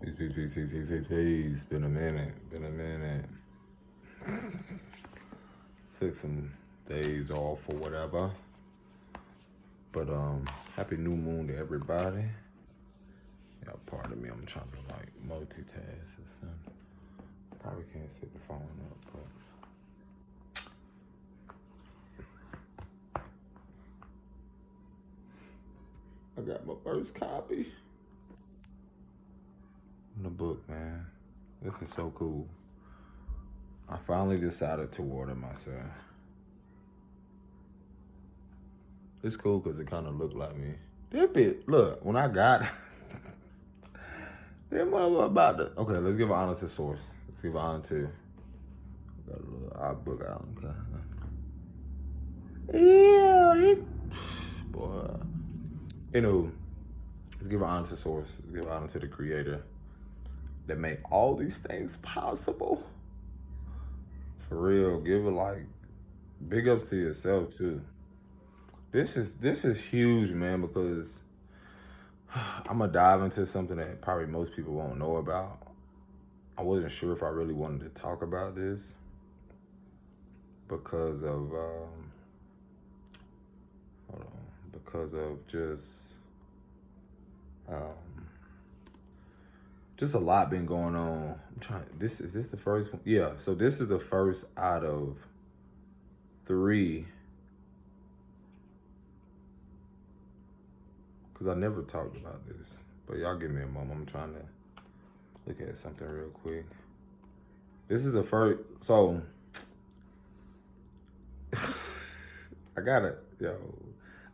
Peace. Been a minute. Took some days off or whatever. But happy new moon to everybody. Yeah, pardon me, I'm trying to like multitask or something. Probably can't set the phone up, but I got my first copy. The book, man. This is so cool. I finally decided to order myself. It's cool because it kind of looked like me. That bit, look, when I got that mother about to. Okay, let's give honor to source. Let's give honor to. Got a little odd book out. Okay. Yeah, boy. Anywho, let's give honor to source. Let's give honor to the creator that made all these things possible. For real, give it like big ups to yourself too. This is huge, man, because I'm gonna dive into something that probably most people won't know about. I wasn't sure if I really wanted to talk about this because of just a lot been going on. I'm trying. Is this the first one? Yeah. So this is the first out of 3. Because I never talked about this. But y'all give me a moment. I'm trying to look at something real quick. This is the first. So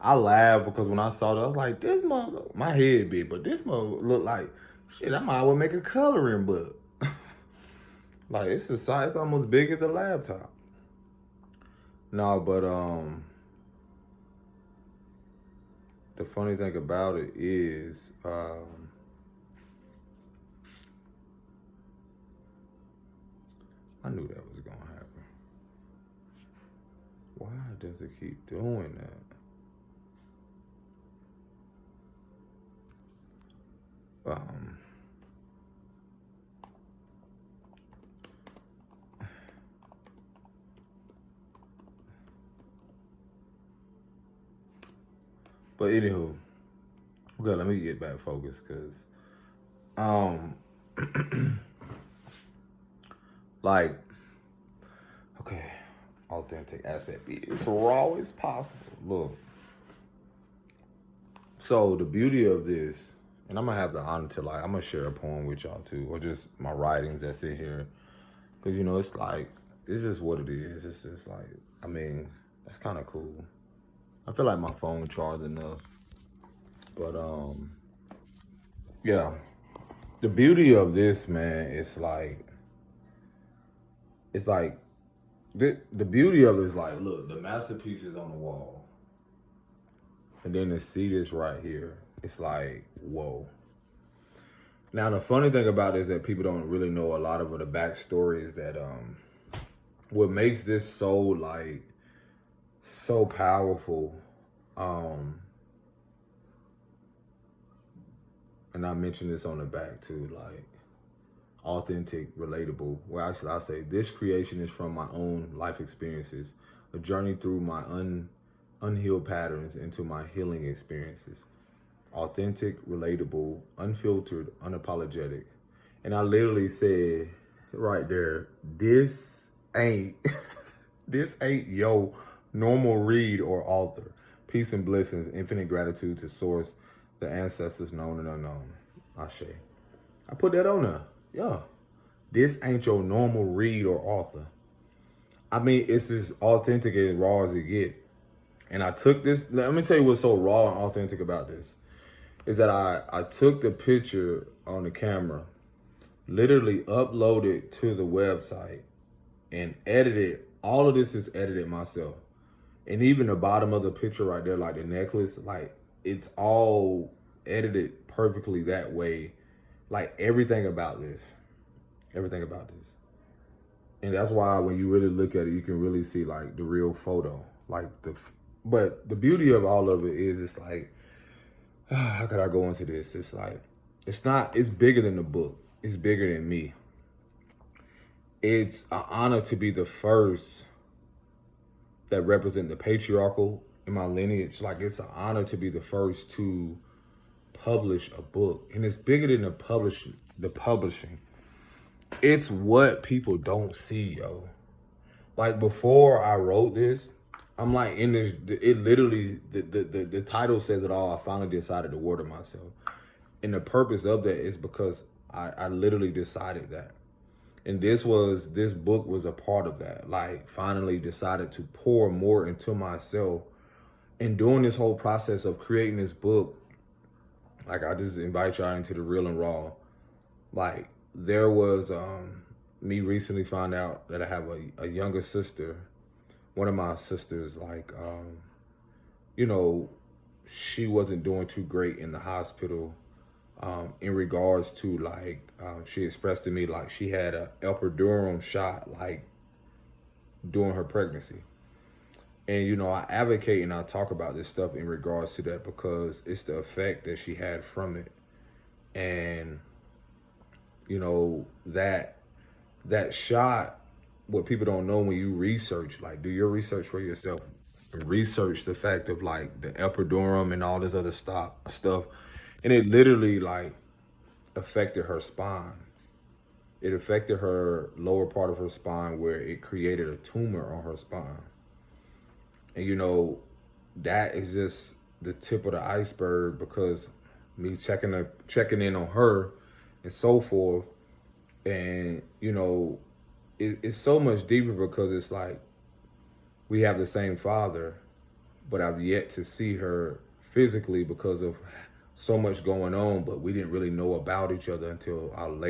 I laughed because when I saw that, I was like, this mother, my head big, but this mother look like, shit, I might well make a coloring book. Like, it's a size almost big as a laptop. No, but the funny thing about it is, I knew that was gonna happen. Why does it keep doing that? But anywho, okay, let me get back focused, cause, like, okay, authentic aspect. It's raw as possible. Look. So the beauty of this, and I'm gonna have the honor to I'm gonna share a poem with y'all too, or just my writings that's in here, cause it's like it's just what it is. It's just like that's kind of cool. I feel like my phone charged enough, but yeah. The beauty of this, man, the beauty of it is like, look, the masterpiece is on the wall. And then to see this right here, it's like, whoa. Now, the funny thing about it is that people don't really know a lot of the backstory is that what makes this so powerful, and I mentioned this on the back too, like, authentic, relatable. Well, actually, I say this creation is from my own life experiences, a journey through my unhealed patterns into my healing experiences. Authentic, relatable, unfiltered, unapologetic. And I literally said right there, this ain't yo normal read or author. Peace and blessings, infinite gratitude to source, the ancestors known and unknown. Ashe. I put that on there. Yeah. This ain't your normal read or author. I mean, it's as authentic and raw as it get. And I took this, let me tell you what's so raw and authentic about this. Is that I took the picture on the camera, literally uploaded to the website, and edited. All of this is edited myself. And even the bottom of the picture right there, like the necklace, like it's all edited perfectly that way. Like everything about this. And that's why when you really look at it, you can really see like the real photo. But the beauty of all of it is it's like, how could I go into this? It's like, it's bigger than the book. It's bigger than me. It's an honor to be the first that represent the patriarchal in my lineage. Like, it's an honor to be the first to publish a book. And it's bigger than the publishing. It's what people don't see, yo. Like, before I wrote this, I'm like in this, it literally, the title says it all. I finally decided to water myself. And the purpose of that is because I literally decided that. And this book was a part of that. Like, finally decided to pour more into myself. And during this whole process of creating this book, like, I just invite y'all into the real and raw. Like, there was, me recently found out that I have a younger sister. One of my sisters, like, she wasn't doing too great in the hospital. In regards to, like, she expressed to me like she had a epidural shot, like, during her pregnancy. And, I advocate and I talk about this stuff in regards to that because it's the effect that she had from it. And, that shot, what people don't know when you research, like, do your research for yourself. Research the fact of, like, the epidural and all this other stuff. And it literally, like, affected her spine. It affected her lower part of her spine where it created a tumor on her spine. And, that is just the tip of the iceberg because me checking in on her and so forth. And, it's so much deeper because it's like we have the same father, but I've yet to see her physically because of so much going on, but we didn't really know about each other until I want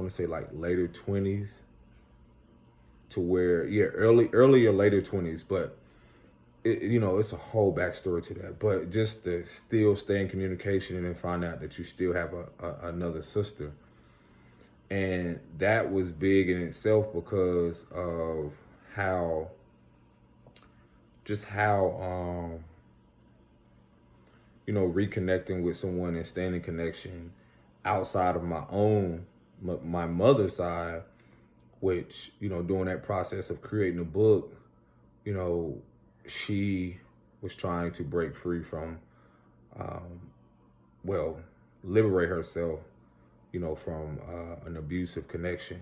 to say like later 20s to where, earlier later 20s, but it's a whole backstory to that. But just to still stay in communication and then find out that you still have another sister. And that was big in itself because of how reconnecting with someone and staying in connection outside of my mother's side, which, during that process of creating a book, she was trying to break free from, liberate herself, from an abusive connection.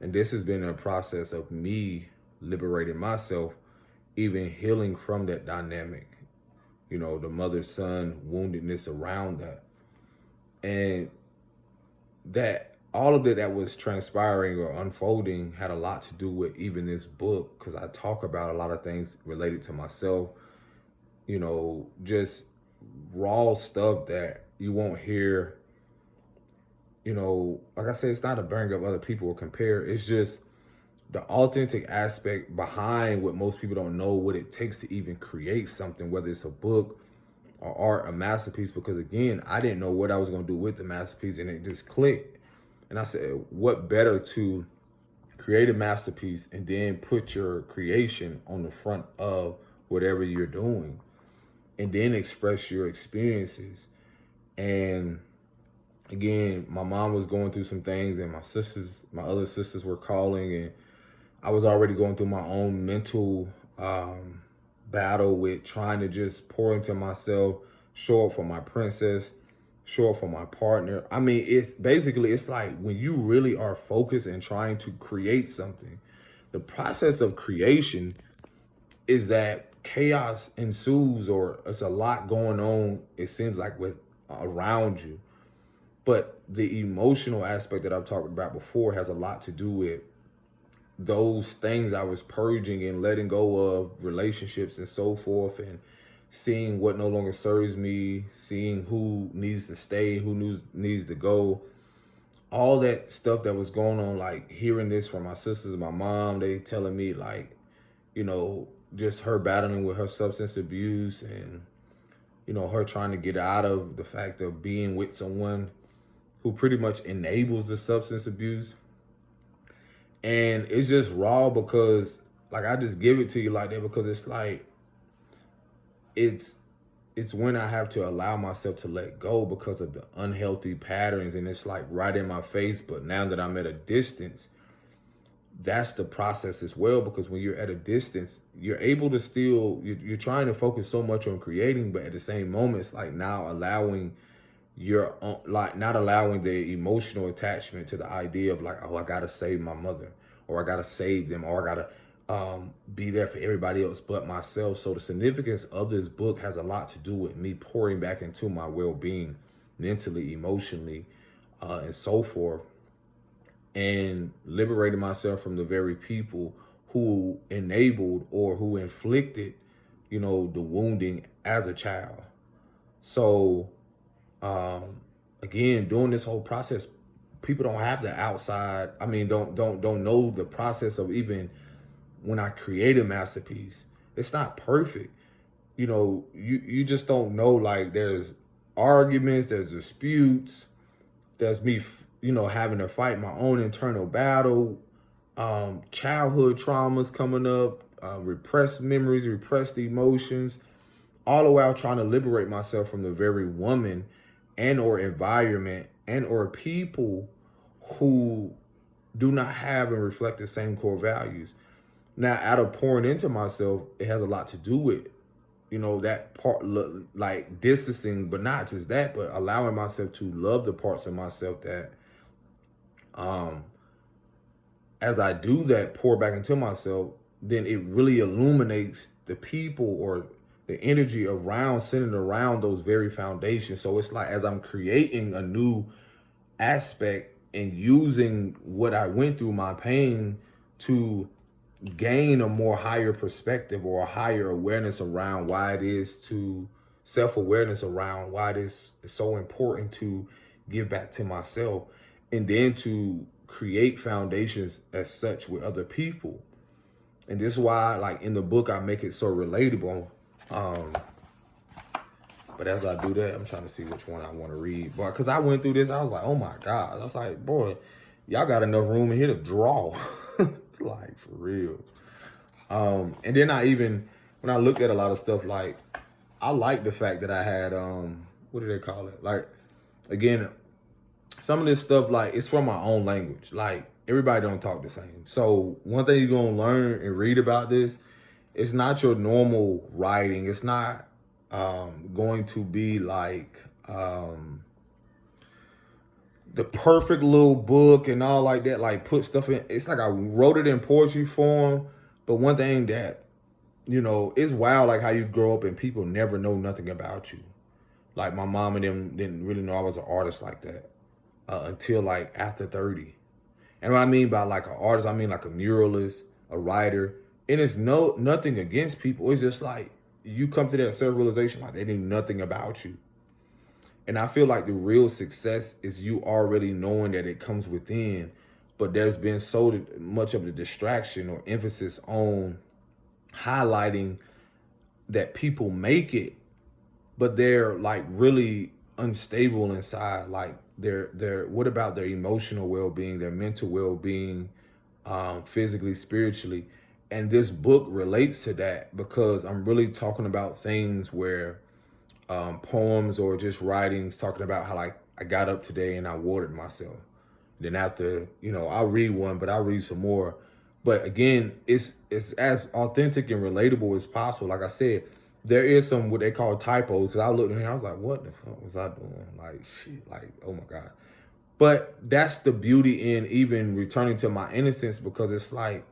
And this has been a process of me liberating myself, even healing from that dynamic, the mother-son woundedness around that. And that all of that was transpiring or unfolding had a lot to do with even this book, because I talk about a lot of things related to myself, just raw stuff that you won't hear. Like I said, it's not to bring up other people or compare. It's just the authentic aspect behind what most people don't know, what it takes to even create something, whether it's a book or art, a masterpiece. Because again, I didn't know what I was going to do with the masterpiece, and it just clicked. And I said, what better to create a masterpiece and then put your creation on the front of whatever you're doing and then express your experiences. And again, my mom was going through some things, and my other sisters were calling, and I was already going through my own mental battle with trying to just pour into myself, show up for my princess, show up for my partner. I mean, it's like when you really are focused and trying to create something, the process of creation is that chaos ensues, or it's a lot going on, it seems like, with around you. But the emotional aspect that I've talked about before has a lot to do with those things I was purging and letting go of, relationships and so forth, and seeing what no longer serves me, seeing who needs to stay, who needs to go. All that stuff that was going on, like hearing this from my sisters and my mom, they telling me, like, just her battling with her substance abuse and, her trying to get out of the fact of being with someone who pretty much enables the substance abuse. And it's just raw because, like, I just give it to you like that because it's like, it's when I have to allow myself to let go because of the unhealthy patterns, and it's like right in my face. But now that I'm at a distance, that's the process as well, because when you're at a distance, you're able to still, you're trying to focus so much on creating, but at the same moment, it's like now allowing your own, like not allowing the emotional attachment to the idea of like, oh, I gotta save my mother, or I gotta save them, or I gotta be there for everybody else but myself. So the significance of this book has a lot to do with me pouring back into my well-being, mentally, emotionally, and so forth, and liberating myself from the very people who enabled or who inflicted, the wounding as a child. So again, during this whole process, people don't have the outside. I mean, don't know the process of, even when I create a masterpiece, it's not perfect. You just don't know. Like, there's arguments, there's disputes, there's me, having to fight my own internal battle, childhood traumas coming up, repressed memories, repressed emotions, all the while trying to liberate myself from the very woman and or environment and or people who do not have and reflect the same core values. Now, out of pouring into myself, it has a lot to do with, that part, like distancing, but not just that, but allowing myself to love the parts of myself that, as I do that, pour back into myself, then it really illuminates the people or the energy around, centered around those very foundations. So it's like, as I'm creating a new aspect and using what I went through, my pain, to gain a more higher perspective or a higher awareness around why it is to self-awareness around why it is so important to give back to myself, and then to create foundations as such with other people. And this is why, like, in the book, I make it so relatable. But as I do that, I'm trying to see which one I want to read. But because I went through this, I was like, oh my God. I was like, boy, y'all got enough room in here to draw. Like, for real. And then when I looked at a lot of stuff, like, I like the fact that I had, what do they call it? Like, again, some of this stuff, like, it's from my own language. Like, everybody don't talk the same. So one thing you're going to learn and read about this, it's not your normal writing. It's not going to be like the perfect little book and all like that, like put stuff in. It's like I wrote it in poetry form. But one thing that, it's wild, like how you grow up and people never know nothing about you. Like, my mom and them didn't really know I was an artist like that until like after 30. And what I mean by like an artist, I mean like a muralist, a writer. And it's nothing against people. It's just like you come to that self-realization, like they knew nothing about you. And I feel like the real success is you already knowing that it comes within, but there's been so much of the distraction or emphasis on highlighting that people make it, but they're like really unstable inside. Like what about their emotional well-being, their mental well-being, physically, spiritually? And this book relates to that, because I'm really talking about things where poems or just writings talking about how, like, I got up today and I watered myself. Then after, I'll read one, but I'll read some more. But again, it's as authentic and relatable as possible. Like I said, there is some what they call typos, because I looked in here, I was like, what the fuck was I doing? Like, shit, like, oh my God. But that's the beauty in even returning to my innocence, because it's like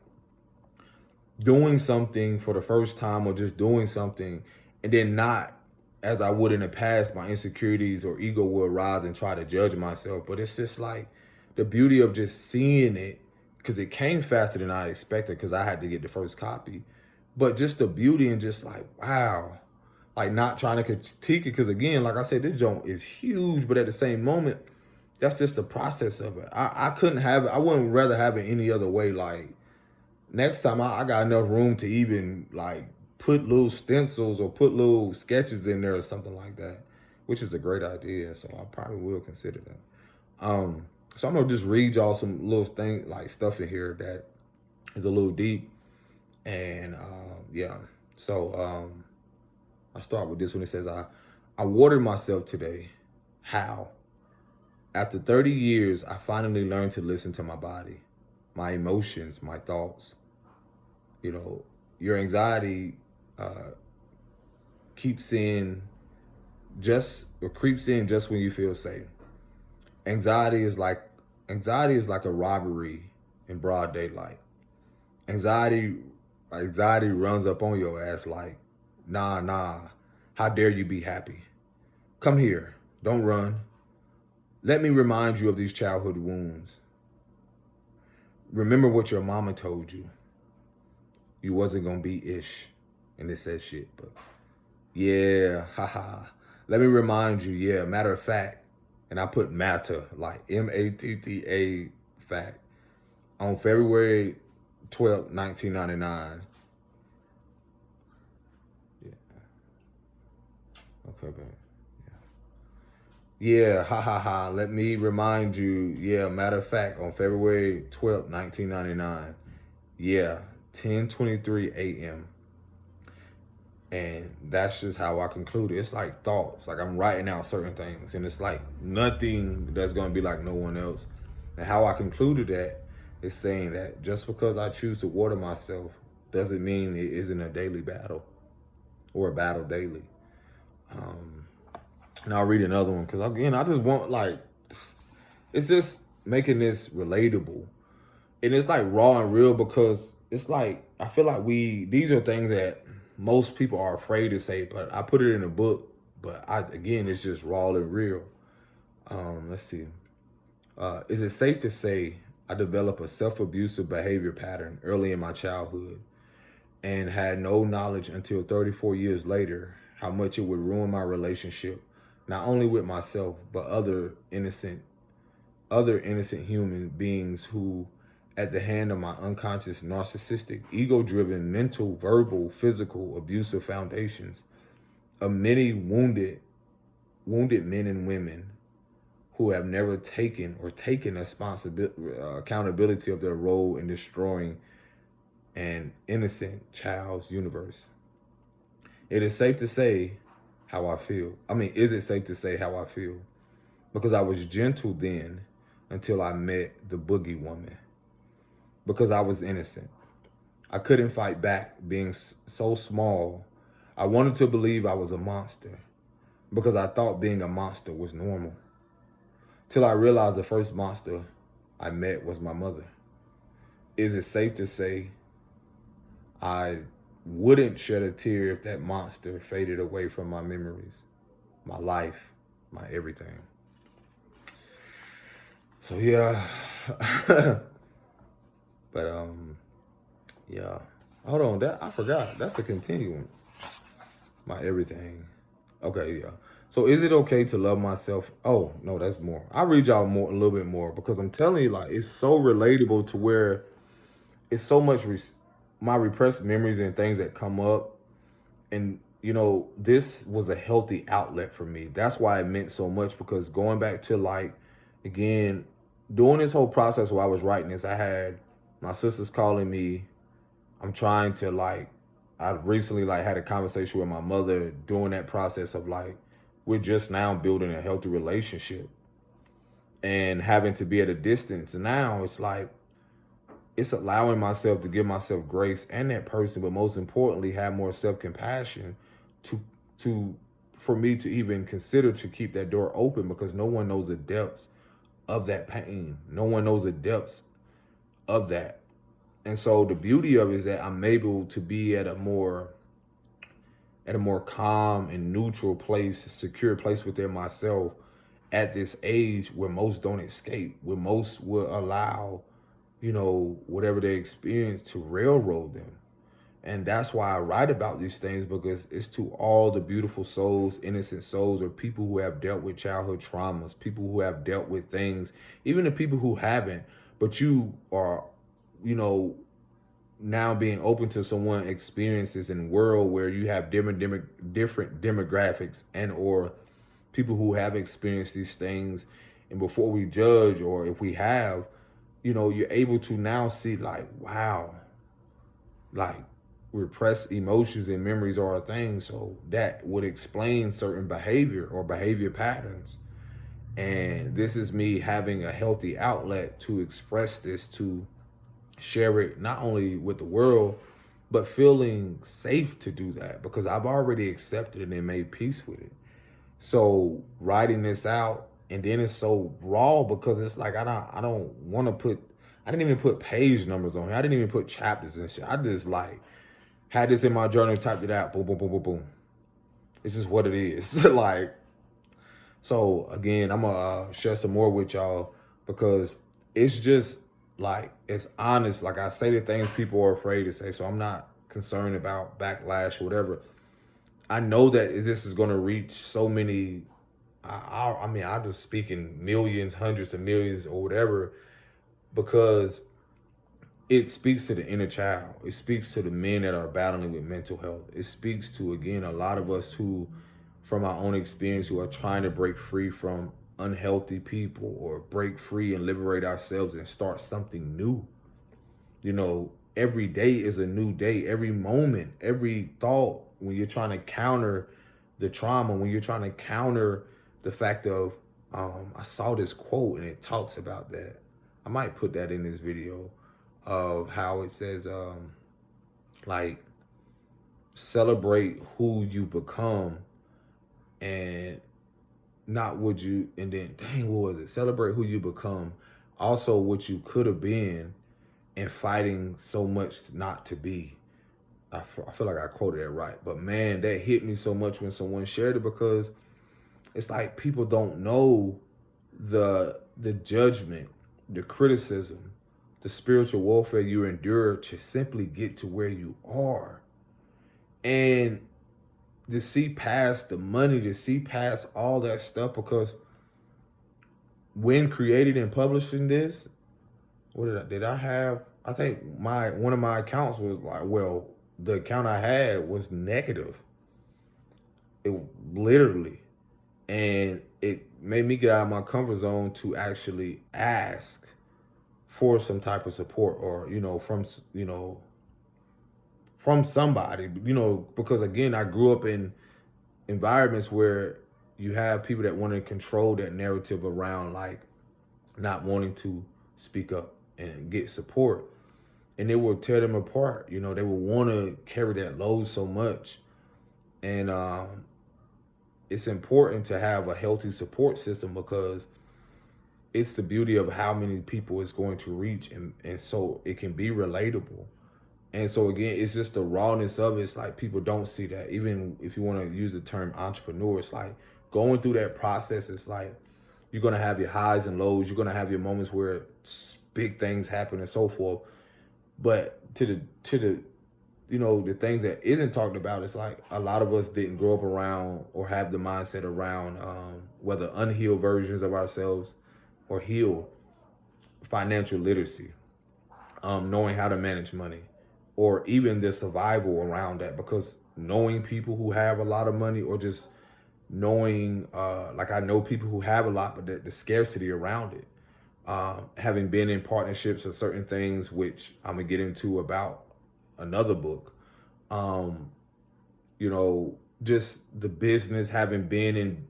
doing something for the first time, or just doing something, and then not, as I would in the past, my insecurities or ego will arise and try to judge myself. But it's just like the beauty of just seeing it, because it came faster than I expected, because I had to get the first copy. But just the beauty and just like, wow, like not trying to critique it. Because again, like I said, this joint is huge, but at the same moment, that's just the process of it. I couldn't have it. I wouldn't rather have it any other way. Like, next time I got enough room to even like put little stencils or put little sketches in there or something like that, which is a great idea. So I probably will consider that. So I'm gonna just read y'all some little thing, like stuff in here that is a little deep. And yeah, so I start with this one. It says, I watered myself today. How? After 30 years, I finally learned to listen to my body, my emotions, my thoughts. You know, your anxiety keeps in creeps in just when you feel safe. Anxiety is like a robbery in broad daylight. Anxiety anxiety runs up on your ass like, nah, how dare you be happy? Come here, don't run. Let me remind you of these childhood wounds. Remember what your mama told you. You wasn't gonna be ish. And it says shit, but yeah, haha. Let me remind you, yeah, matter of fact, and I put matter, like MATTA fact, on February 12th, 1999. Yeah. Okay, man. Yeah, ha ha ha. Let me remind you, yeah, matter of fact, on February 12th, 1999. Yeah, 10:23 a.m. And that's just how I conclude it. It's like thoughts. Like I'm writing out certain things. And it's like nothing that's gonna be like no one else. And how I concluded that is saying that just because I choose to water myself doesn't mean it isn't a daily battle or a battle daily. And I'll read another one because again, I just want like it's just making this relatable. And it's like raw and real because it's like I feel like these are things that most people are afraid to say, but I put it in a book. But again, it's just raw and real. Let's see. Is it safe to say I developed a self-abusive behavior pattern early in my childhood and had no knowledge until 34 years later how much it would ruin my relationship, not only with myself, but other innocent human beings who, at the hand of my unconscious, narcissistic, ego-driven, mental, verbal, physical, abusive foundations of many wounded men and women who have never taken accountability of their role in destroying an innocent child's universe. It is safe to say how I feel. Is it safe to say how I feel? Because I was gentle then until I met the boogie woman. Because I was innocent. I couldn't fight back being so small. I wanted to believe I was a monster because I thought being a monster was normal. Till I realized the first monster I met was my mother. Is it safe to say I wouldn't shed a tear if that monster faded away from my memories, my life, my everything? So yeah. But yeah. Hold on, that I forgot. That's a continuum. My everything. Okay, yeah. So is it okay to love myself? Oh, no, that's more. I'll read y'all a little bit more because I'm telling you, like, it's so relatable to where it's so much my repressed memories and things that come up. And, this was a healthy outlet for me. That's why it meant so much because going back to, like, again, doing this whole process while I was writing this, I had my sisters calling me. I'm trying to, like, I recently, like, had a conversation with my mother during that process of, like, we're just now building a healthy relationship and having to be at a distance. And now it's like, it's allowing myself to give myself grace and that person, but most importantly, have more self-compassion for me to even consider to keep that door open because no one knows the depths of that pain. No one knows the depths of that. And so the beauty of it is that I'm able to be at a more calm and neutral place, secure place within myself at this age where most don't escape, where most will allow, whatever they experience to railroad them. And that's why I write about these things, because it's to all the beautiful souls, innocent souls, or people who have dealt with childhood traumas, people who have dealt with things, even the people who haven't, but you are, now being open to someone experiences in a world where you have different demographics and or people who have experienced these things. And before we judge, or if we have, you're able to now see like, wow, like repressed emotions and memories are a thing. So that would explain certain behavior or behavior patterns. And this is me having a healthy outlet to express this, to share it not only with the world, but feeling safe to do that because I've already accepted it and made peace with it. So writing this out, and then it's so raw because it's like I don't want to put, I didn't even put page numbers on here. I didn't even put chapters and shit. I just like had this in my journal, typed it out, boom, boom, boom, boom, boom. It's just what it is. Like, so again, I'm gonna share some more with y'all because it's just like it's honest. Like I say the things people are afraid to say, so I'm not concerned about backlash or whatever. I know that this is gonna reach so many. I mean, I'm just speaking millions, hundreds of millions, or whatever, because it speaks to the inner child. It speaks to the men that are battling with mental health. It speaks to, again, a lot of us who, from our own experience, who are trying to break free from unhealthy people or break free and liberate ourselves and start something new. You know, every day is a new day. Every moment, every thought, when you're trying to counter the trauma, when you're trying to counter the fact of, I saw this quote and it talks about that. I might put that in this video of how it says, like, celebrate who you become and not what you, and then, dang, what was it? Celebrate who you become, also what you could have been, and fighting so much not to be. I feel like I quoted that right. But man, that hit me so much when someone shared it because it's like people don't know the judgment, the criticism, the spiritual warfare you endure to simply get to where you are. And to see past the money, to see past all that stuff, because when creating and publishing this, what did I have? I think one of my accounts was like, well, the account I had was negative. It literally. And it made me get out of my comfort zone to actually ask for some type of support, or, from somebody, because again, I grew up in environments where you have people that want to control that narrative around like not wanting to speak up and get support. And it will tear them apart. They will want to carry that load so much. And it's important to have a healthy support system because it's the beauty of how many people it's going to reach. And so it can be relatable. And so again, it's just the rawness of it. It's like people don't see that. Even if you want to use the term entrepreneur, it's like going through that process. It's like you're going to have your highs and lows. You're going to have your moments where big things happen and so forth. But to the the things that isn't talked about, it's like a lot of us didn't grow up around or have the mindset around whether unhealed versions of ourselves or healed financial literacy, knowing how to manage money, or even the survival around that. Because knowing people who have a lot of money, or just knowing, like I know people who have a lot, but the scarcity around it. Having been in partnerships of certain things, which I'm gonna get into about another book, just the business, having been in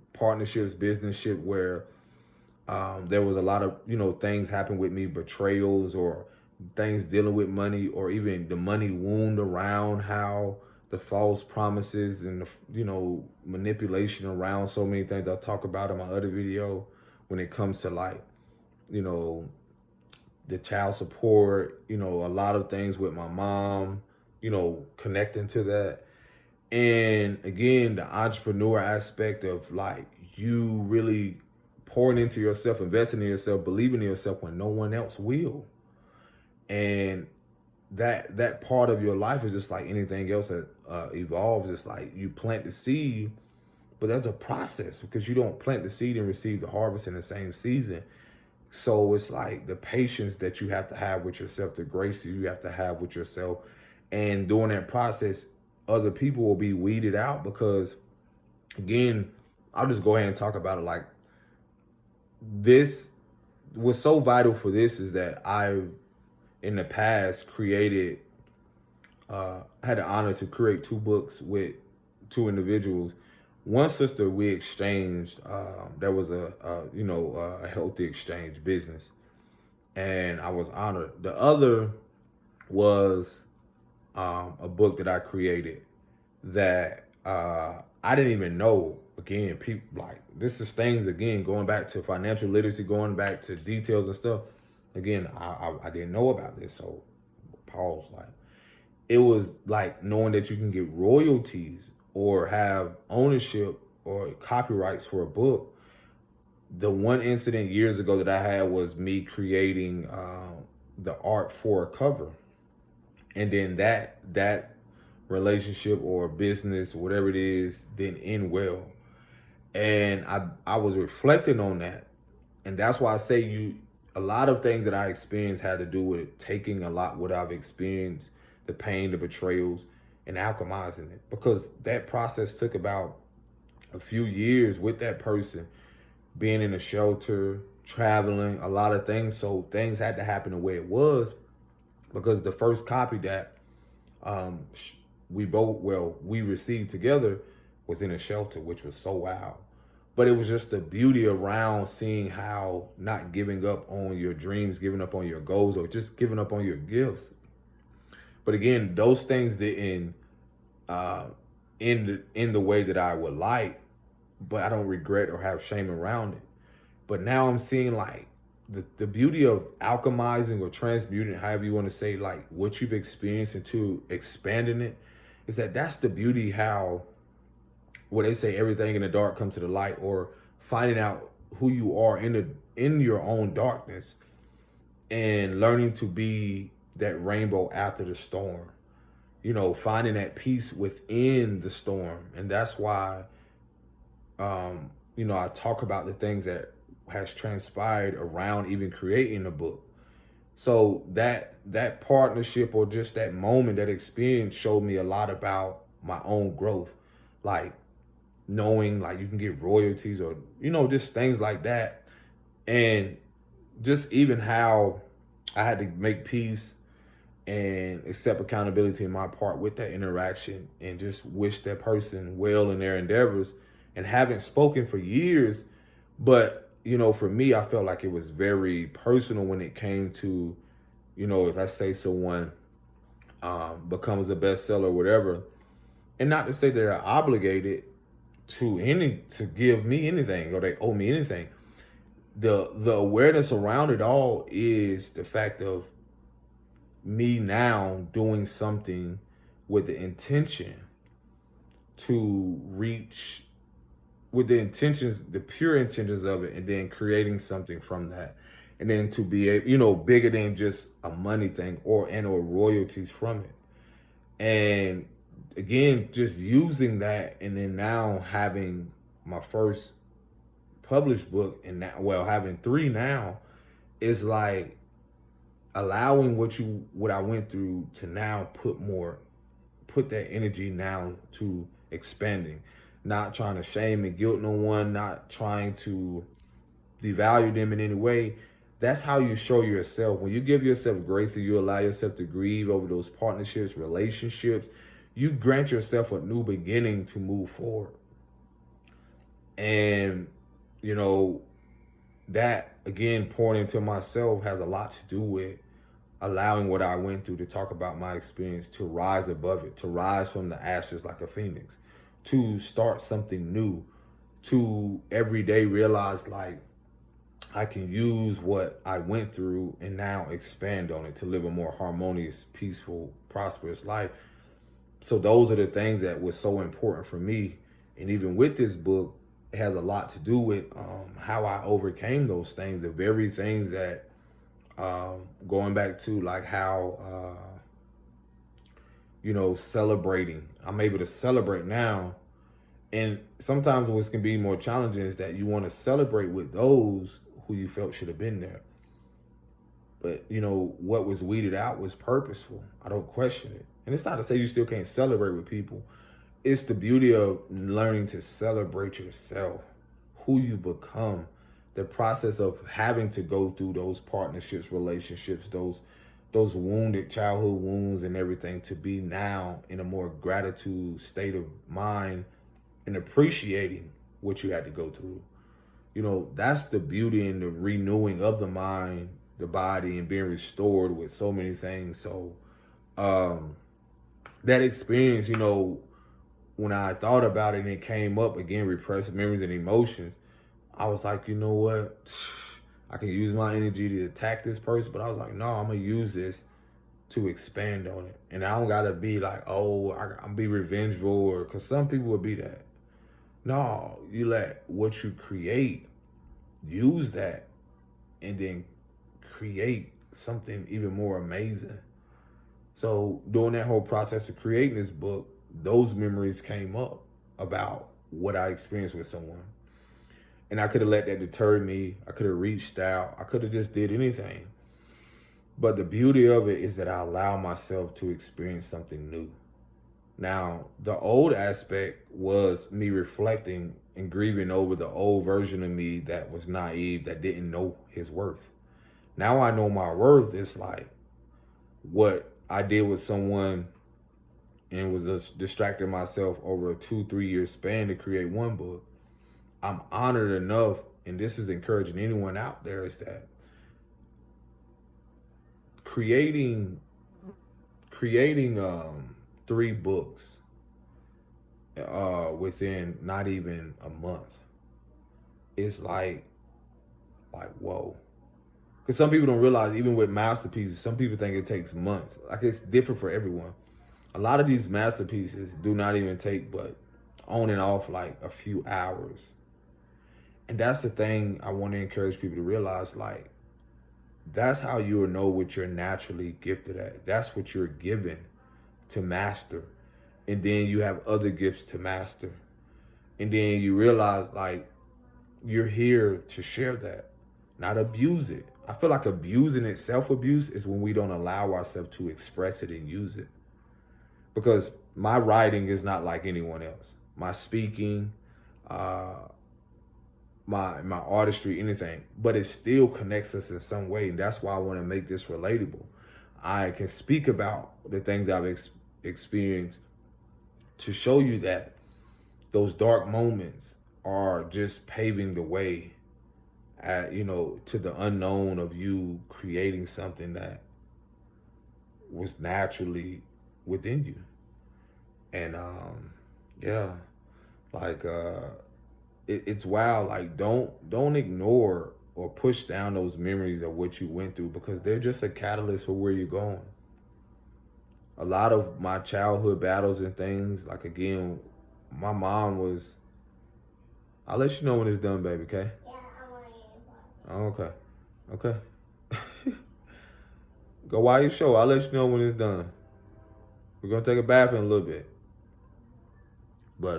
businessship where there was a lot of, things happen with me, betrayals or things dealing with money, or even the money wound around how the false promises and the, manipulation around so many things I talk about in my other video when it comes to like, the child support, a lot of things with my mom, connecting to that. And again, the entrepreneur aspect of like you really pouring into yourself, investing in yourself, believing in yourself when no one else will. And that part of your life is just like anything else that evolves. It's like you plant the seed, but that's a process because you don't plant the seed and receive the harvest in the same season. So it's like the patience that you have to have with yourself, the grace you have to have with yourself. And during that process, other people will be weeded out because, again, I'll just go ahead and talk about it. Like, this, what's so vital for this is that I've, in the past, created I had the honor to create 2 books with 2 individuals. One sister we exchanged. There was a healthy exchange business, and I was honored. The other was a book that I created that I didn't even know. Again, people like this is things again going back to financial literacy, going back to details and stuff. Again, I didn't know about this, so pause. Like it was like knowing that you can get royalties or have ownership or copyrights for a book. The one incident years ago that I had was me creating the art for a cover, and then that relationship or business, whatever it is, didn't end well. And I was reflecting on that, and that's why I say a lot of things that I experienced had to do with taking a lot what I've experienced, the pain, the betrayals, and alchemizing it, because that process took about a few years with that person, being in a shelter, traveling, a lot of things. So things had to happen the way it was, because the first copy that um, we received together was in a shelter, which was so wild. But it was just the beauty around seeing how not giving up on your dreams, giving up on your goals, or just giving up on your gifts. But again, those things didn't uh, in the way that I would like, but I don't regret or have shame around it. But now I'm seeing like the beauty of alchemizing or transmuting, however you want to say, like what you've experienced into expanding it, is that that's the beauty. How what they say, everything in the dark comes to the light, or finding out who you are in your own darkness, and learning to be that rainbow after the storm. Finding that peace within the storm. And that's why I talk about the things that has transpired around even creating the book. So that partnership, or just that moment, that experience, showed me a lot about my own growth. Like knowing like you can get royalties, or just things like that. And just even how I had to make peace and accept accountability in my part with that interaction, and just wish that person well in their endeavors, and haven't spoken for years. But for me, I felt like it was very personal when it came to, let's say someone becomes a bestseller or whatever. And not to say they're obligated to give me anything, or they owe me anything. The awareness around it all is the fact of me now doing something with the intention to reach, with the intentions, the pure intentions of it, and then creating something from that. And then to be bigger than just a money thing, or royalties from it. And again, just using that, and then now having my first published book, and now, well, having 3 now, is like allowing what I went through to now put that energy now to expanding, not trying to shame and guilt no one, not trying to devalue them in any way. That's how you show yourself. When you give yourself grace, and you allow yourself to grieve over those partnerships, relationships, you grant yourself a new beginning to move forward. And that again, pouring into myself, has a lot to do with allowing what I went through, to talk about my experience, to rise above it, to rise from the ashes like a phoenix, to start something new, to every day realize like I can use what I went through and now expand on it to live a more harmonious, peaceful, prosperous life. So those are the things that was so important for me. And even with this book, it has a lot to do with how I overcame those things, the very things that going back to like how celebrating. I'm able to celebrate now. And sometimes what can be more challenging is that you want to celebrate with those who you felt should have been there. But what was weeded out was purposeful. I don't question it. And it's not to say you still can't celebrate with people. It's the beauty of learning to celebrate yourself, who you become, the process of having to go through those partnerships, relationships, those those wounded childhood wounds and everything to be now in a more gratitude state of mind and appreciating what you had to go through. You know, that's the beauty and the renewing of the mind, the body, and being restored with so many things. So that experience, you know, when I thought about it and it came up again, repressed memories and emotions, I was like, you know what? I can use my energy to attack this person, but I was like, no, I'm gonna use this to expand on it. And I don't gotta be like, oh, I'm be revengeful, or because some people would be that. No, you let what you create use that and then create something even more amazing. So during that whole process of creating this book, those memories came up about what I experienced with someone. And I could have let that deter me. I could have reached out. I could have just did anything. But the beauty of it is that I allow myself to experience something new. Now, the old aspect was me reflecting and grieving over the old version of me that was naive, that didn't know his worth. Now I know my worth. It's like what I did with someone and was just distracting myself over a 2-3 year span to create one book. I'm honored enough, and this is encouraging anyone out there, is that creating 3 books within not even a month is like whoa. Because some people don't realize, even with masterpieces, some people think it takes months. Like, it's different for everyone. A lot of these masterpieces do not even take but on and off like a few hours. And that's the thing I want to encourage people to realize, like, that's how you will know what you're naturally gifted at. That's what you're given to master. And then you have other gifts to master. And then you realize, like, you're here to share that, not abuse it. I feel like abusing it, self-abuse, is when we don't allow ourselves to express it and use it. Because my writing is not like anyone else. My speaking, my artistry, anything, but it still connects us in some way. And that's why I want to make this relatable. I can speak about the things I've experienced to show you that those dark moments are just paving the way to the unknown of you creating something that was naturally within you. And it's wild. Like, don't ignore or push down those memories of what you went through, because they're just a catalyst for where you're going. A lot of my childhood battles and things, like, again, my mom was, I'll let you know when it's done, baby, okay? Yeah, I want to Okay. Okay. Go watch your show. I'll let you know when it's done. We're gonna take a bath in a little bit. But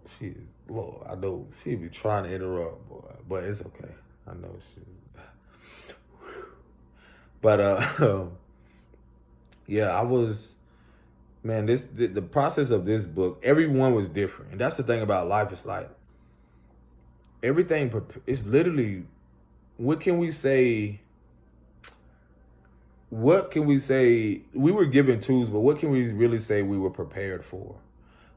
she is, Lord, I know she be trying to interrupt, boy, but it's okay. I know she's but I was, man, the process of this book, everyone was different. And that's the thing about life. It's like everything, it's literally, what can we say? We were given tools, but what can we really say we were prepared for?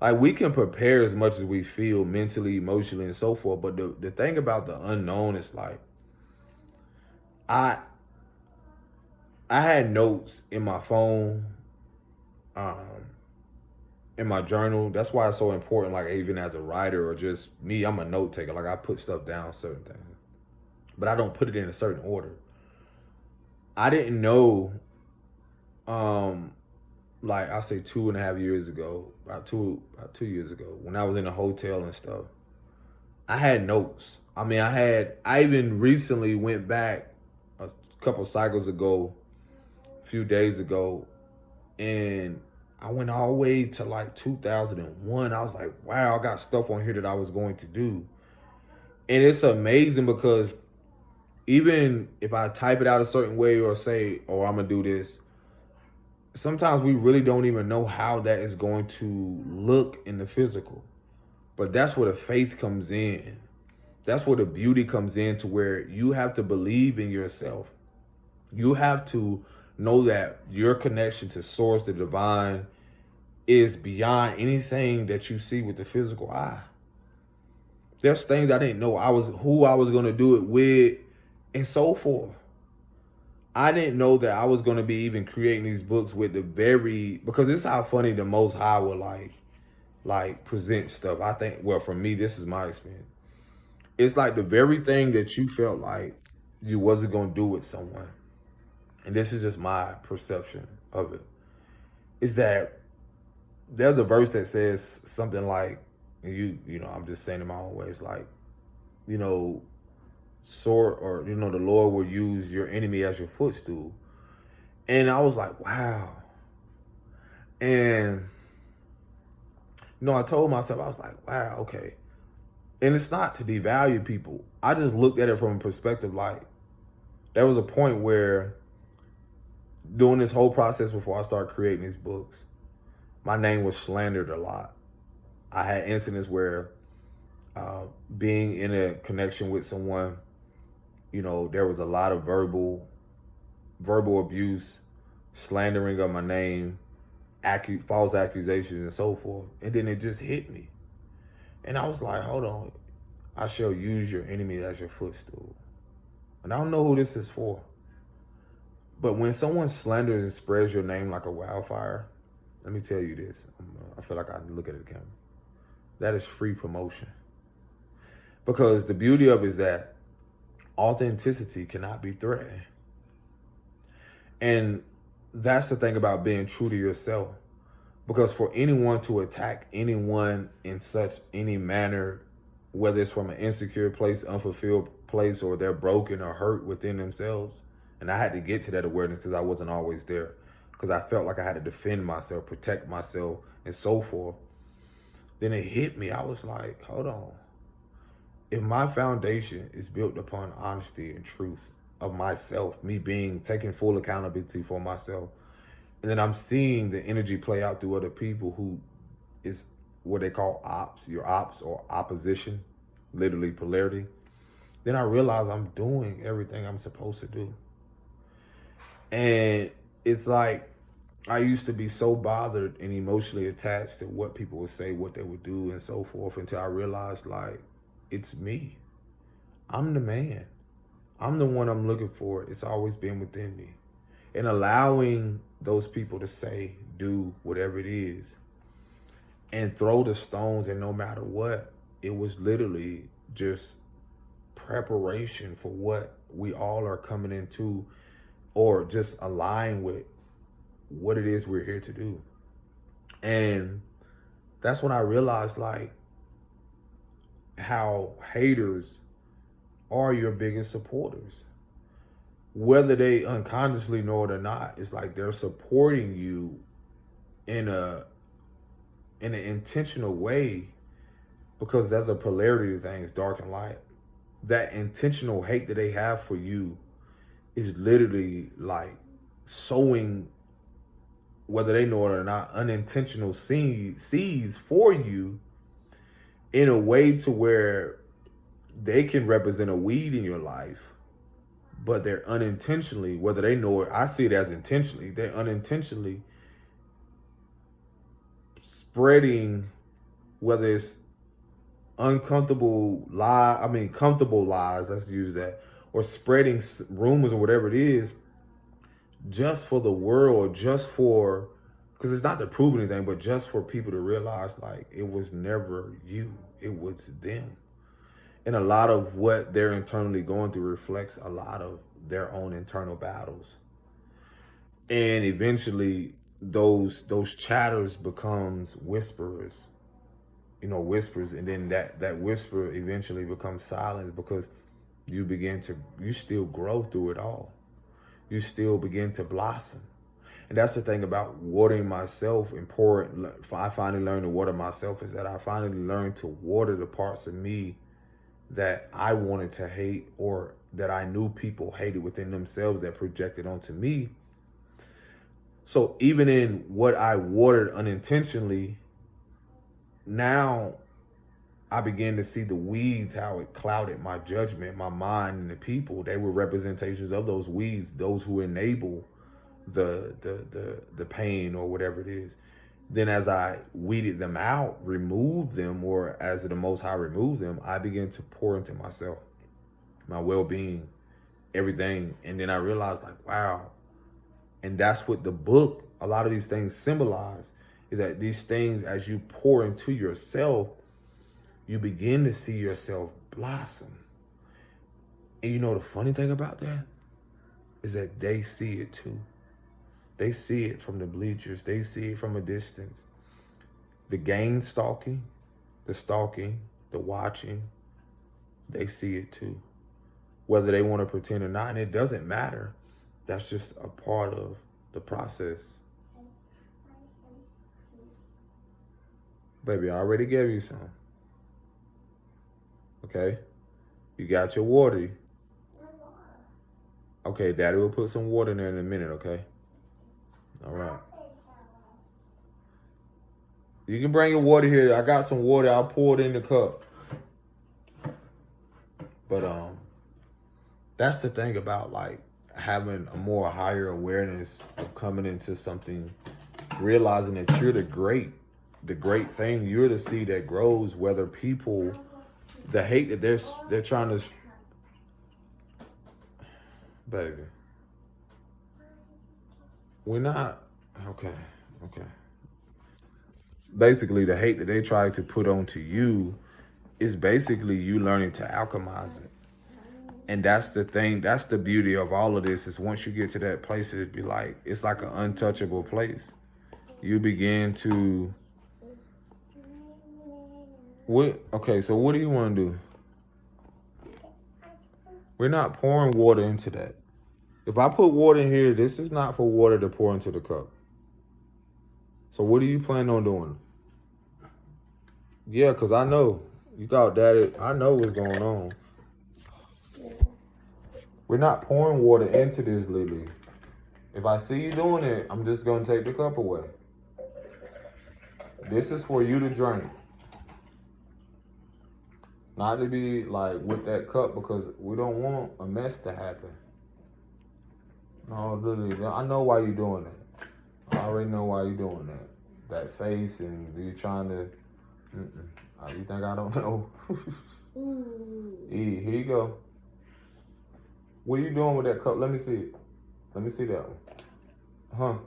Like, we can prepare as much as we feel mentally, emotionally, and so forth. But the thing about the unknown is, like, I had notes in my phone, in my journal. That's why it's so important. Like, even as a writer or just me, I'm a note taker. Like, I put stuff down, certain things, but I don't put it in a certain order. I didn't know, like, I'll say 2.5 years ago, about 2 years ago, when I was in a hotel and stuff, I had notes. I mean, I even recently went back a couple cycles ago, a few days ago, and I went all the way to like 2001. I was like, wow, I got stuff on here that I was going to do. And it's amazing because even if I type it out a certain way or say, oh, I'm going to do this, sometimes we really don't even know how that is going to look in the physical. But that's where the faith comes in. That's where the beauty comes in, to where you have to believe in yourself. You have to know that your connection to source, the divine, is beyond anything that you see with the physical eye. There's things I didn't know who I was going to do it with and so forth. I didn't know that I was going to be even creating these books with because this is how funny the Most High will like present stuff. I think, well, for me, this is my experience. It's like the very thing that you felt like you wasn't going to do with someone. And this is just my perception of it. Is that there's a verse that says something like, you know, I'm just saying in my own way. It's like, you know, the Lord will use your enemy as your footstool. And I was like, wow. And, I told myself, I was like, wow, okay. And it's not to devalue people. I just looked at it from a perspective like, there was a point where doing this whole process before I started creating these books, my name was slandered a lot. I had incidents where being in a connection with someone, there was a lot of verbal abuse, slandering of my name, false accusations and so forth. And then it just hit me. And I was like, hold on. I shall use your enemy as your footstool. And I don't know who this is for. But when someone slanders and spreads your name like a wildfire, let me tell you this. I feel like I look at the camera. That is free promotion. Because the beauty of it is that authenticity cannot be threatened. And that's the thing about being true to yourself. Because for anyone to attack anyone in any manner, whether it's from an insecure place, unfulfilled place, or they're broken or hurt within themselves, and I had to get to that awareness because I wasn't always there, because I felt like I had to defend myself, protect myself, and so forth. Then it hit me. I was like, hold on. If my foundation is built upon honesty and truth of myself, me taking full accountability for myself, and then I'm seeing the energy play out through other people who is what they call ops, your ops or opposition, literally polarity, then I realize I'm doing everything I'm supposed to do. And it's like, I used to be so bothered and emotionally attached to what people would say, what they would do, and so forth, until I realized, like, it's me. I'm the man. I'm the one I'm looking for. It's always been within me. And allowing those people to say, do whatever it is, and throw the stones, and no matter what, it was literally just preparation for what we all are coming into, or just align with what it is we're here to do. And that's when I realized, like, how haters are your biggest supporters. Whether they unconsciously know it or not, it's like they're supporting you in an intentional way, because there's a polarity to things, dark and light. That intentional hate that they have for you is literally like sowing, whether they know it or not, unintentional seeds for you in a way to where they can represent a weed in your life, but they're unintentionally, whether they know it, I see it as intentionally, they're unintentionally spreading, whether it's comfortable lies, let's use that, or spreading rumors or whatever it is, just for the world, because it's not to prove anything, but just for people to realize, like, it was never you, it was them. And a lot of what they're internally going through reflects a lot of their own internal battles. And eventually those chatters becomes whisperers, and then that whisper eventually becomes silence, because you still grow through it all. You still begin to blossom. And that's the thing about watering myself and I finally learned to water myself, is that I finally learned to water the parts of me that I wanted to hate, or that I knew people hated within themselves, that projected onto me. So even in what I watered unintentionally, now I began to see the weeds, how it clouded my judgment, my mind, and the people. They were representations of those weeds, those who enable the pain or whatever it is. Then as I weeded them out, removed them, or as the Most High removed them, I began to pour into myself, my well-being, everything. And then I realized, like, wow. And that's what the book, a lot of these things symbolize, is that these things, as you pour into yourself, you begin to see yourself blossom. And you know the funny thing about that is that they see it too. They see it from the bleachers. They see it from a distance. The gang stalking, the watching, they see it too. Whether they want to pretend or not, and it doesn't matter. That's just a part of the process. Baby, I already gave you some. Okay? You got your water. Okay, Daddy will put some water in there in a minute, okay? All right. You can bring your water here. I got some water. I'll pour it in the cup. But that's the thing about like having a more higher awareness of coming into something, realizing that you're the great thing. You're the seed that grows, whether people, the hate that they're trying to, baby. We're not, okay. Basically, the hate that they try to put onto you is basically you learning to alchemize it. And that's the thing, that's the beauty of all of this, is once you get to that place, it'd be like, it's like an untouchable place. You begin to, okay, so what do you want to do? We're not pouring water into that. If I put water in here, this is not for water to pour into the cup. So what do you plan on doing? Yeah, because I know. You thought Daddy, I know what's going on. We're not pouring water into this, Lily. If I see you doing it, I'm just going to take the cup away. This is for you to drink. Not to be like with that cup, because we don't want a mess to happen. No, Lily, I know why you're doing that. I already know why you're doing that. That face and you trying to, you think I don't know? Here you go. What are you doing with that cup? Let me see it. Let me see that one. Huh?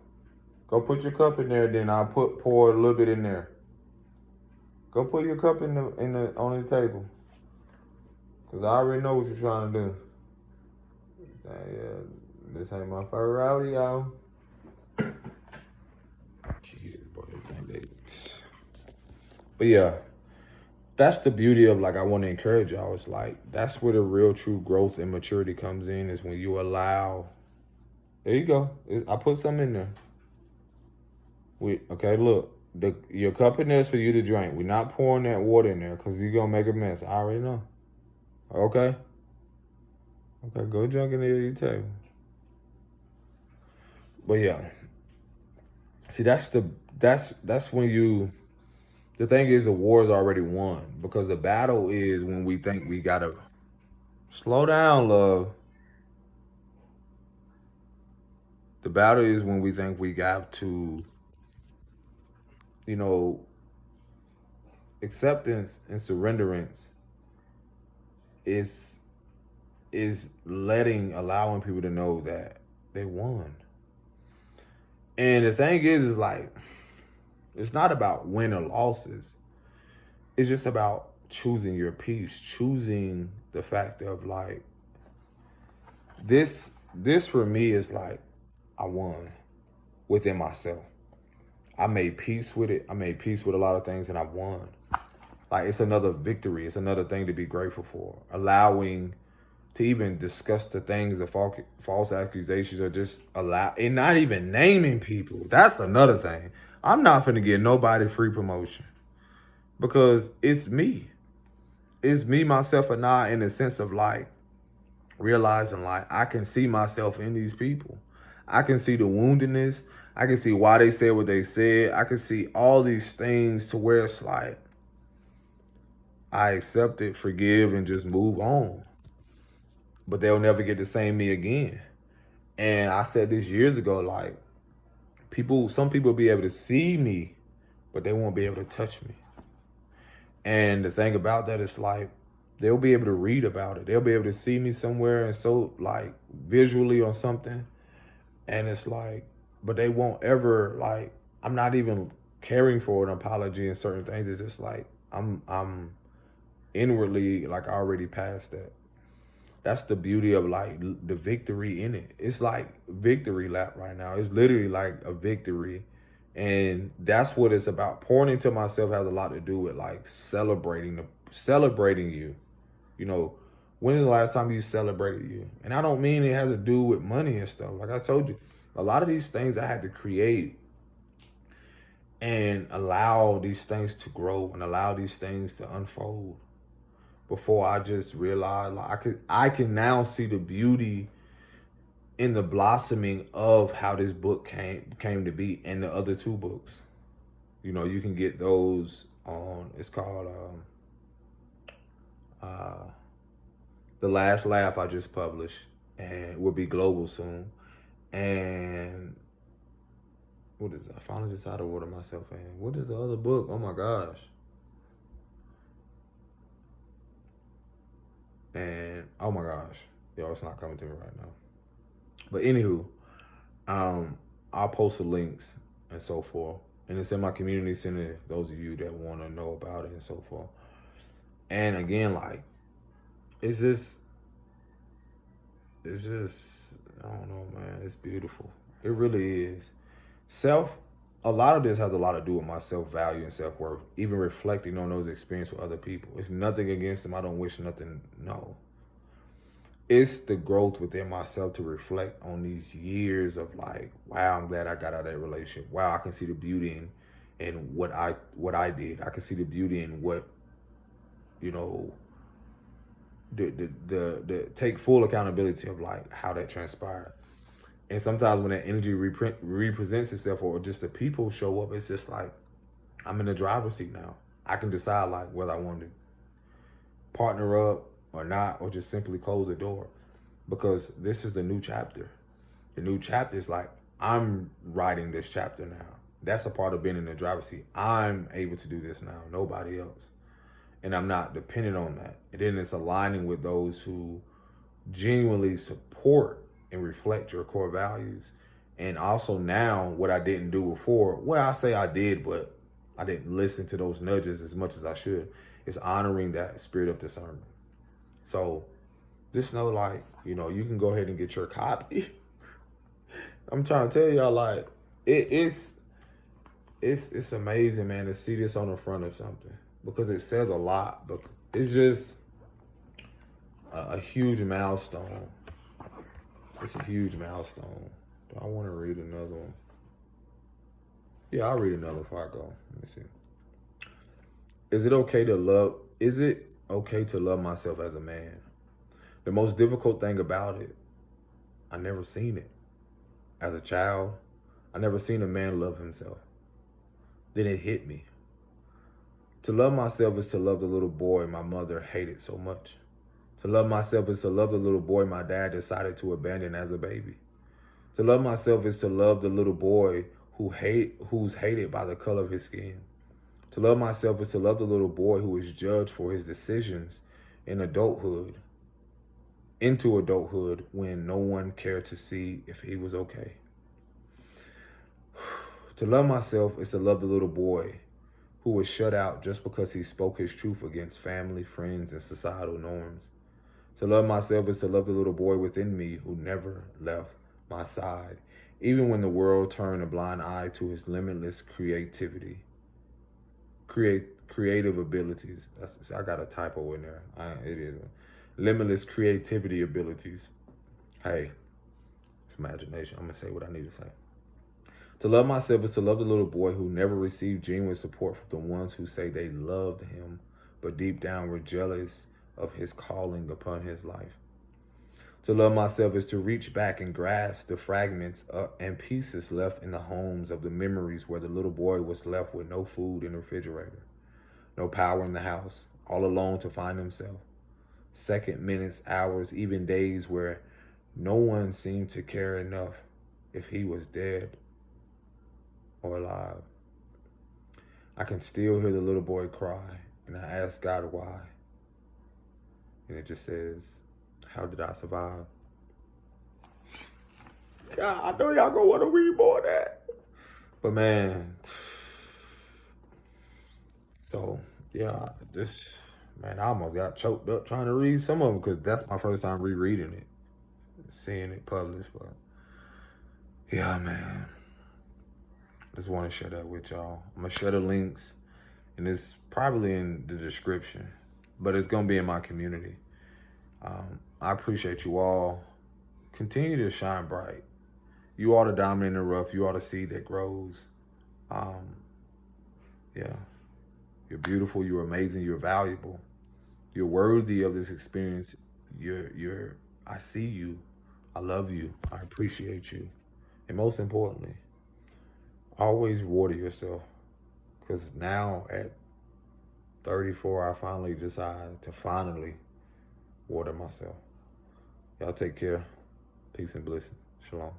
Go put your cup in there, then I'll pour a little bit in there. Go put your cup on the table. Cause I already know what you're trying to do. Yeah, this ain't my first rowdy, y'all. But yeah, that's the beauty of, like, I want to encourage y'all. It's like, that's where the real true growth and maturity comes in, is when you allow. There you go. I put some in there. Okay, look. Your cup in there is for you to drink. We're not pouring that water in there because you're going to make a mess. I already know. Okay? Okay, go drink in there at your table. But yeah. See, that's when you, the thing is, the war is already won, because the battle is when we think we gotta slow down, love. The battle is when we think we got to, acceptance and surrenderance is allowing people to know that they won. And the thing is like, it's not about win or losses. It's just about choosing your peace, choosing the fact of like, this for me is like, I won within myself. I made peace with it. I made peace with a lot of things, and I won. Like, it's another victory. It's another thing to be grateful for. Allowing to even discuss the things, the false accusations, or just and not even naming people. That's another thing. I'm not finna get nobody free promotion, because it's me. It's me, myself, and I, in the sense of like realizing like I can see myself in these people. I can see the woundedness. I can see why they said what they said. I can see all these things to where it's like, I accept it, forgive, and just move on. But they'll never get the same me again. And I said this years ago, like, some people will be able to see me, but they won't be able to touch me. And the thing about that is, like, they'll be able to read about it. They'll be able to see me somewhere and so, like, visually on something. And it's like, but they won't ever, like, I'm not even caring for an apology in certain things. It's just like I'm inwardly, like, already past that. That's the beauty of, like, the victory in it. It's like victory lap right now. It's literally like a victory. And that's what it's about. Pouring into myself has a lot to do with, like, celebrating you. You know, when is the last time you celebrated you? And I don't mean it has to do with money and stuff. Like I told you, a lot of these things I had to create and allow these things to grow and allow these things to unfold before I just realized, like, I can now see the beauty in the blossoming of how this book came to be, and the other two books. You know, you can get those on, it's called The Last Laugh, I just published, and will be global soon. And what is that? I finally decided what of myself in. What is the other book? Oh my gosh. And oh my gosh. Yo, it's not coming to me right now. But anywho, I'll post the links and so forth. And it's in my community center, those of you that want to know about it and so forth. And again, like, it's just, I don't know, man. It's beautiful. It really is. A lot of this has a lot to do with my self-value and self-worth, even reflecting on those experiences with other people. It's nothing against them. I don't wish nothing, no. It's the growth within myself to reflect on these years of, like, wow, I'm glad I got out of that relationship. Wow, I can see the beauty in what I did. I can see the beauty in what, you know, the take full accountability of, like, how that transpired. And sometimes when that energy represents itself, or just the people show up, it's just like, I'm in the driver's seat now. I can decide, like, whether I want to partner up or not, or just simply close the door, because this is the new chapter. The new chapter is like, I'm writing this chapter now. That's a part of being in the driver's seat. I'm able to do this now, nobody else. And I'm not dependent on that. And then it's aligning with those who genuinely support and reflect your core values. And also now, what I didn't do before, well, I say I did, but I didn't listen to those nudges as much as I should, is honoring that spirit of discernment. So just know, like, you know, you can go ahead and get your copy. I'm trying to tell y'all, like, it's amazing, man, to see this on the front of something, because it says a lot. But it's just a huge milestone. It's a huge milestone. Do I want to read another one? Yeah, I'll read another before I go. Let me see. Is it okay to love myself as a man? The most difficult thing about it, I never seen it. As a child, I never seen a man love himself. Then it hit me. To love myself is to love the little boy my mother hated so much. To love myself is to love the little boy my dad decided to abandon as a baby. To love myself is to love the little boy who's hated by the color of his skin. To love myself is to love the little boy who is judged for his decisions into adulthood, when no one cared to see if he was okay. To love myself is to love the little boy who was shut out just because he spoke his truth against family, friends, and societal norms. To love myself is to love the little boy within me who never left my side, even when the world turned a blind eye to his limitless creative abilities. I got a typo in there. It is limitless creativity abilities. Hey, it's imagination. I'm gonna say what I need to say. To love myself is to love the little boy who never received genuine support from the ones who say they loved him, but deep down were jealous of his calling upon his life. To love myself is to reach back and grasp the fragments and pieces left in the homes of the memories where the little boy was left with no food in the refrigerator, no power in the house, all alone to find himself. Second, minutes, hours, even days where no one seemed to care enough if he was dead or alive. I can still hear the little boy cry, and I ask God why. And it just says, how did I survive? God, I know y'all gonna want to read more of that. But man, so yeah, I almost got choked up trying to read some of them because that's my first time rereading it, seeing it published. But yeah, man, just want to share that with y'all. I'm gonna share the links, and it's probably in the description, but it's gonna be in my community. I appreciate you all. Continue to shine bright. You are the diamond in the rough. You are the seed that grows. Yeah, you're beautiful. You're amazing. You're valuable. You're worthy of this experience. I see you. I love you. I appreciate you. And most importantly, always water yourself. Because now at 34, I finally decide to water myself. Y'all take care. Peace and blessings. Shalom.